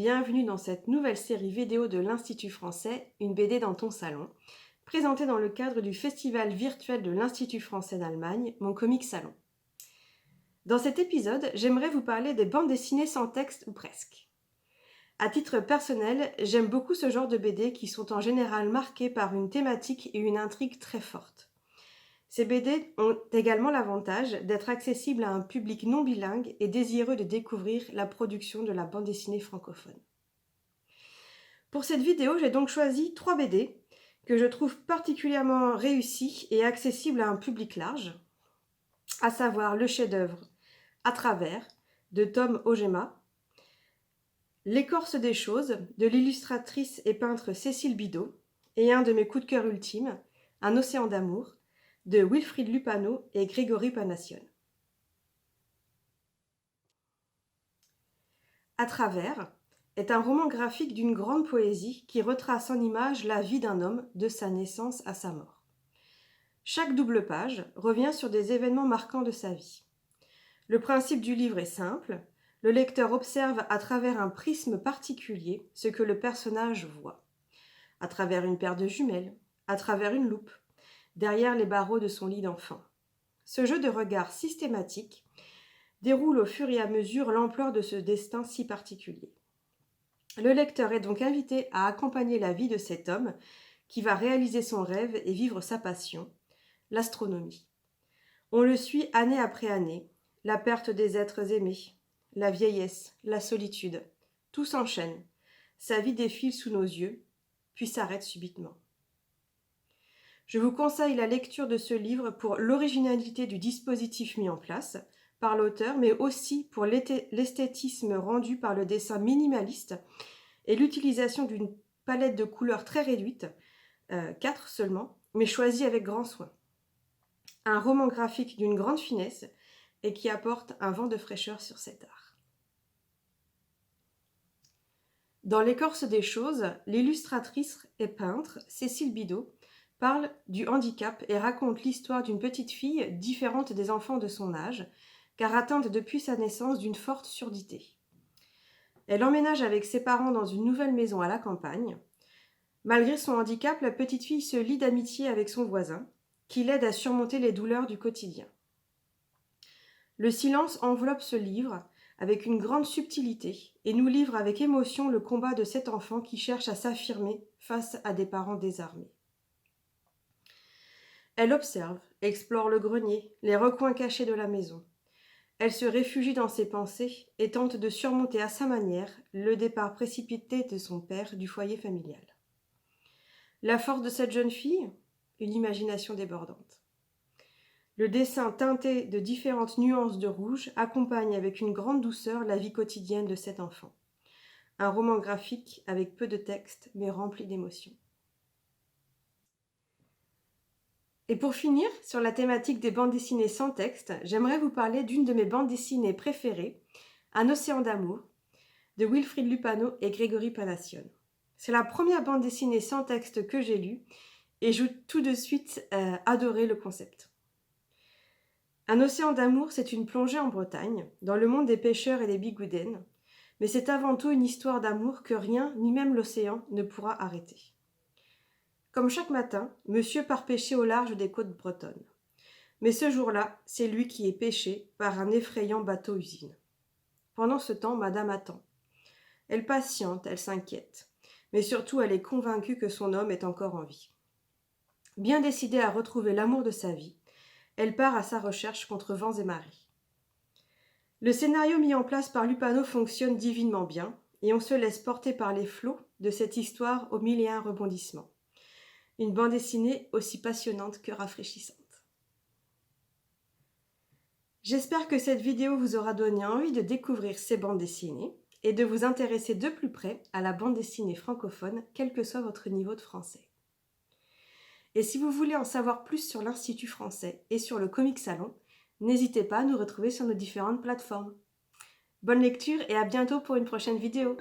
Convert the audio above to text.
bienvenue dans cette nouvelle série vidéo de l'Institut français, une BD dans ton salon, présentée dans le cadre du festival virtuel de l'Institut français d'Allemagne, mon comic salon. Dans cet épisode, j'aimerais vous parler des bandes dessinées sans texte ou presque. À titre personnel, j'aime beaucoup ce genre de BD qui sont en général marquées par une thématique et une intrigue très fortes. Ces BD ont également l'avantage d'être accessibles à un public non bilingue et désireux de découvrir la production de la bande dessinée francophone. Pour cette vidéo, j'ai donc choisi 3 BD que je trouve particulièrement réussies et accessibles à un public large, à savoir le chef-d'œuvre À travers de Tom Ogema, L'écorce des choses de l'illustratrice et peintre Cécile Bidot et un de mes coups de cœur ultimes, Un océan d'amour de Wilfried Lupano et Grégory Panassione. À travers est un roman graphique d'une grande poésie qui retrace en images la vie d'un homme de sa naissance à sa mort. Chaque double page revient sur des événements marquants de sa vie. Le principe du livre est simple, le lecteur observe à travers un prisme particulier ce que le personnage voit. À travers une paire de jumelles, à travers une loupe, derrière les barreaux de son lit d'enfant. Ce jeu de regard systématique déroule au fur et à mesure l'ampleur de ce destin si particulier. Le lecteur est donc invité à accompagner la vie de cet homme qui va réaliser son rêve et vivre sa passion, l'astronomie. On le suit année après année, la perte des êtres aimés, la vieillesse, la solitude, tout s'enchaîne. Sa vie défile sous nos yeux, puis s'arrête subitement. Je vous conseille la lecture de ce livre pour l'originalité du dispositif mis en place par l'auteur, mais aussi pour l'esthétisme rendu par le dessin minimaliste et l'utilisation d'une palette de couleurs très réduite, 4 seulement, mais choisie avec grand soin. Un roman graphique d'une grande finesse et qui apporte un vent de fraîcheur sur cet art. Dans L'écorce des choses, l'illustratrice et peintre Cécile Bidot parle du handicap et raconte l'histoire d'une petite fille différente des enfants de son âge, car atteinte depuis sa naissance d'une forte surdité. Elle emménage avec ses parents dans une nouvelle maison à la campagne. Malgré son handicap, la petite fille se lie d'amitié avec son voisin, qui l'aide à surmonter les douleurs du quotidien. Le silence enveloppe ce livre avec une grande subtilité et nous livre avec émotion le combat de cet enfant qui cherche à s'affirmer face à des parents désarmés. Elle observe, explore le grenier, les recoins cachés de la maison. Elle se réfugie dans ses pensées et tente de surmonter à sa manière le départ précipité de son père du foyer familial. La force de cette jeune fille, une imagination débordante. Le dessin teinté de différentes nuances de rouge accompagne avec une grande douceur la vie quotidienne de cet enfant. Un roman graphique avec peu de texte mais rempli d'émotions. Et pour finir, sur la thématique des bandes dessinées sans texte, j'aimerais vous parler d'une de mes bandes dessinées préférées, Un océan d'amour, de Wilfried Lupano et Grégory Panassione. C'est la première bande dessinée sans texte que j'ai lue et j'ai tout de suite adoré le concept. Un océan d'amour, c'est une plongée en Bretagne, dans le monde des pêcheurs et des bigoudènes, mais c'est avant tout une histoire d'amour que rien, ni même l'océan, ne pourra arrêter. Comme chaque matin, monsieur part pêcher au large des côtes bretonnes. Mais ce jour-là, c'est lui qui est pêché par un effrayant bateau-usine. Pendant ce temps, madame attend. Elle patiente, elle s'inquiète, mais surtout elle est convaincue que son homme est encore en vie. Bien décidée à retrouver l'amour de sa vie, elle part à sa recherche contre vents et marées. Le scénario mis en place par Lupano fonctionne divinement bien, et on se laisse porter par les flots de cette histoire aux 1001 rebondissements. Une bande dessinée aussi passionnante que rafraîchissante. J'espère que cette vidéo vous aura donné envie de découvrir ces bandes dessinées et de vous intéresser de plus près à la bande dessinée francophone, quel que soit votre niveau de français. Et si vous voulez en savoir plus sur l'Institut français et sur le Comic Salon, n'hésitez pas à nous retrouver sur nos différentes plateformes. Bonne lecture et à bientôt pour une prochaine vidéo.